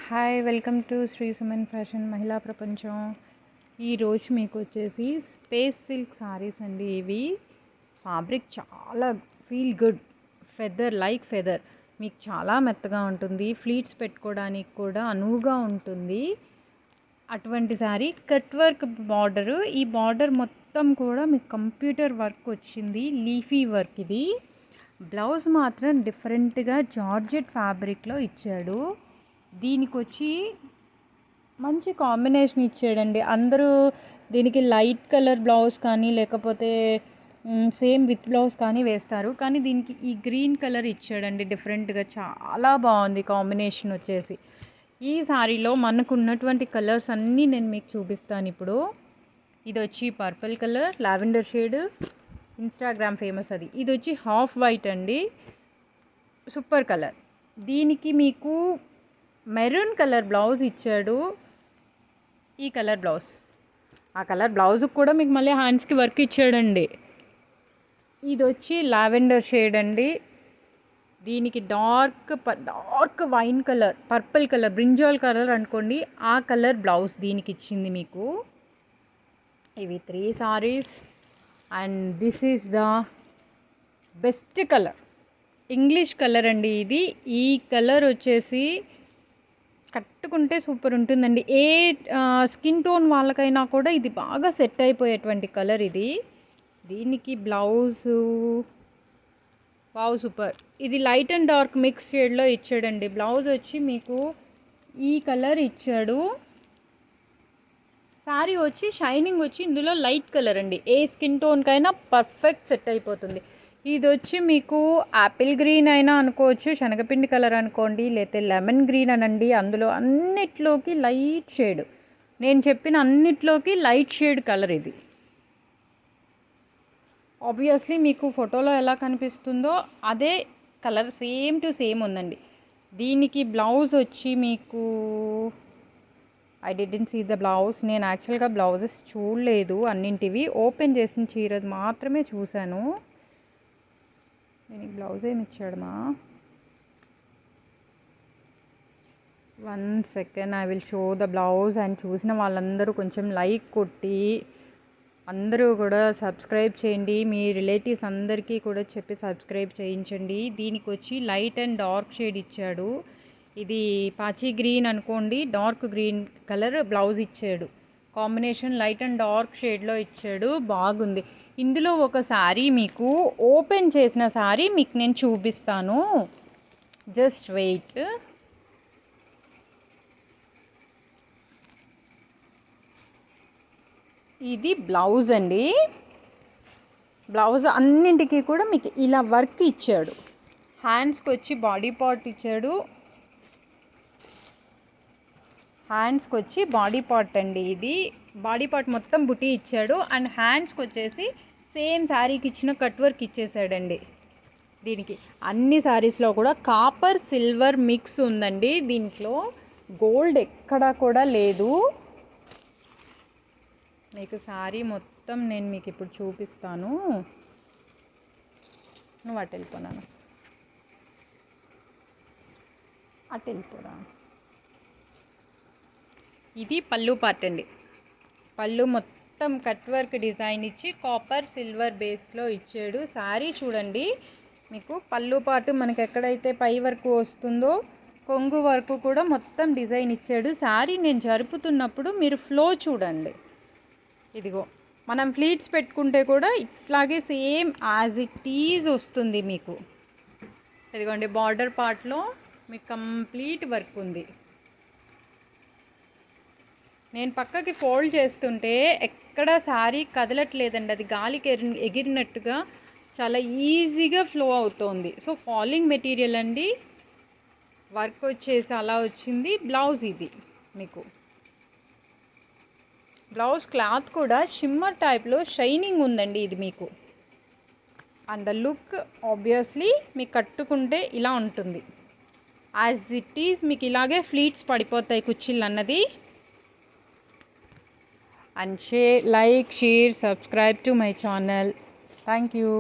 Hi welcome to Shri Suman fashion మహిళా ప్రపంచం. ఈరోజు మీకు వచ్చేసి స్పేస్ సిల్క్ సారీస్ అండి. ఇవి ఫ్యాబ్రిక్ చాలా ఫీల్ గుడ్, ఫెదర్ మీకు చాలా మెత్తగా ఉంటుంది. ఫ్లీట్స్ పెట్టుకోవడానికి కూడా అనువుగా ఉంటుంది. అటువంటి సారీ కట్ వర్క్ బార్డరు. ఈ బార్డర్ మొత్తం కూడా మీకు కంప్యూటర్ వర్క్ వచ్చింది, లీఫీ వర్క్. ఇది బ్లౌజ్ మాత్రం డిఫరెంట్గా జార్జెట్ ఫ్యాబ్రిక్లో ఇచ్చాడు. దీనికి వచ్చి మంచి కాంబినేషన్ ఇచ్చాడండి. అందరూ దీనికి లైట్ కలర్ బ్లౌజ్ కానీ లేకపోతే సేమ్ విత్ బ్లౌజ్ కానీ వేస్తారు, కానీ దీనికి ఈ గ్రీన్ కలర్ ఇచ్చాడండి డిఫరెంట్గా. చాలా బాగుంది కాంబినేషన్ వచ్చేసి. ఈ సారీలో మనకు ఉన్నటువంటి కలర్స్ అన్నీ నేను మీకు చూపిస్తాను ఇప్పుడు. ఇది వచ్చి purple colour, lavender shade, Instagram famous అది. ఇది వచ్చి హాఫ్ వైట్ అండి, సూపర్ కలర్. దీనికి మీకు మెరూన్ కలర్ బ్లౌజ్ ఇచ్చాడు. ఈ కలర్ బ్లౌజ్, ఆ కలర్ బ్లౌజ్కి కూడా మీకు మళ్ళీ హ్యాండ్స్కి వర్క్ ఇచ్చాడండి. ఇది వచ్చి లావెండర్ షేడ్ అండి. దీనికి dark wine colour, purple colour, brinjal colour అనుకోండి, ఆ కలర్ బ్లౌజ్ దీనికి ఇచ్చింది మీకు. ఇవి 3 saris and this is the best colour, English colour అండి ఇది. ఈ కలర్ వచ్చేసి కట్టుకుంటే సూపర్ ఉంటుందండి. ఏ స్కిన్ టోన్ వాళ్ళకైనా కూడా ఇది బాగా సెట్ అయిపోయేటువంటి కలర్ ఇది. దీనికి బ్లౌజు వావ్ సూపర్. ఇది లైట్ అండ్ డార్క్ మిక్స్ షేడ్లో ఇచ్చాడండి. బ్లౌజ్ వచ్చి మీకు ఈ కలర్ ఇచ్చాడు. శారీ వచ్చి షైనింగ్ వచ్చి ఇందులో లైట్ కలర్ అండి. ఏ స్కిన్ టోన్కైనా పర్ఫెక్ట్ సెట్ అయిపోతుంది. ఇది వచ్చి మీకు యాపిల్ గ్రీన్ అయినా అనుకోవచ్చు, శనగపిండి కలర్ అనుకోండి, లేకపోతే లెమన్ గ్రీన్ అనండి. అందులో అన్నిట్లోకి లైట్ షేడ్, నేను చెప్పిన అన్నిట్లోకి లైట్ షేడ్ కలర్ ఇది. ఆబ్వియస్లీ మీకు ఫోటోలో ఎలా కనిపిస్తుందో అదే కలర్ సేమ్ టు సేమ్ ఉందండి. దీనికి బ్లౌజ్ వచ్చి మీకు I didn't see the blouse. నేను యాక్చువల్గా బ్లౌజెస్ చూడలేదు, అన్నింటివి ఓపెన్ చేసిన చీరది మాత్రమే చూశాను. దీనికి బ్లౌజ్ ఏమి ఇచ్చాడమా? 1 second, I will show the blouse. And చూసిన వాళ్ళందరూ కొంచెం లైక్ కొట్టి అందరూ కూడా సబ్స్క్రైబ్ చేయండి. మీ రిలేటివ్స్ అందరికీ కూడా చెప్పి సబ్స్క్రైబ్ చేయించండి. దీనికి వచ్చి లైట్ అండ్ డార్క్ షేడ్ ఇచ్చాడు. ఇది పాచి గ్రీన్ అనుకోండి, డార్క్ గ్రీన్ కలర్ బ్లౌజ్ ఇచ్చాడు. కాంబినేషన్ లైట్ అండ్ డార్క్ షేడ్లో ఇచ్చాడు, బాగుంది. ఇందులో ఒక శారీ మీకు ఓపెన్ చేసిన శారీ మీకు నేను చూపిస్తాను, జస్ట్ వెయిట్. ఇది బ్లౌజ్ అండి. బ్లౌజ్ అన్నింటికి కూడా మీకు ఇలా వర్క్ ఇచ్చాడు. హ్యాండ్స్కి వచ్చి బాడీ పార్ట్ ఇచ్చాడు. హ్యాండ్స్కి వచ్చి బాడీ పార్ట్ అండి. ఇది బాడీ పార్ట్ మొత్తం బుటీ ఇచ్చాడు. అండ్ హ్యాండ్స్కి వచ్చేసి సేమ్ శారీకి ఇచ్చిన కట్ వర్క్ ఇచ్చేసాడండి. దీనికి అన్ని శారీస్లో కూడా కాపర్ సిల్వర్ మిక్స్ ఉందండి. దీంట్లో గోల్డ్ ఎక్కడా కూడా లేదు. మీకు శారీ మొత్తం నేను మీకు ఇప్పుడు చూపిస్తాను. నువ్వు అటు వెళ్ళిపోనాను, అటు వెళ్ళిపోరా. ఇది పళ్ళు పార్ట్ అండి. పళ్ళు మొత్తం కట్ వర్క్ డిజైన్ ఇచ్చి కాపర్ సిల్వర్ బేస్లో ఇచ్చాడు. శారీ చూడండి, మీకు పళ్ళు పార్ట్ మనకి ఎక్కడైతే పై వరకు వస్తుందో కొంగు వరకు కూడా మొత్తం డిజైన్ ఇచ్చాడు. శారీ నేను జరుపుతున్నప్పుడు మీరు ఫ్లో చూడండి. ఇదిగో మనం ఫ్లీట్స్ పెట్టుకుంటే కూడా ఇట్లాగే సేమ్ యాజ్ ఇట్ ఈజ్ వస్తుంది మీకు. ఇదిగోండి బార్డర్ పార్ట్లో మీకు కంప్లీట్ వర్క్ ఉంది. నేను పక్కకి ఫోల్డ్ చేస్తుంటే ఎక్కడ శారీ కదలట్లేదండి, అది గాలికి ఎగిరినట్టుగా చాలా ఈజీగా ఫ్లో అవుతోంది. సో ఫాలింగ్ మెటీరియల్ అండి. వర్క్ వచ్చేసి అలా వచ్చింది. బ్లౌజ్ ఇది మీకు. బ్లౌజ్ క్లాత్ కూడా షిమ్మర్ టైప్లో షైనింగ్ ఉందండి ఇది మీకు. అండ్ ద లుక్ ఆబ్వియస్లీ మీకు కట్టుకుంటే ఇలా ఉంటుంది. యాజ్ ఇట్ ఈజ్ మీకు ఇలాగే ఫ్లీట్స్ పడిపోతాయి కుచ్చిళ్ళు అన్నది. And share, like, share, subscribe to my channel. Thank you.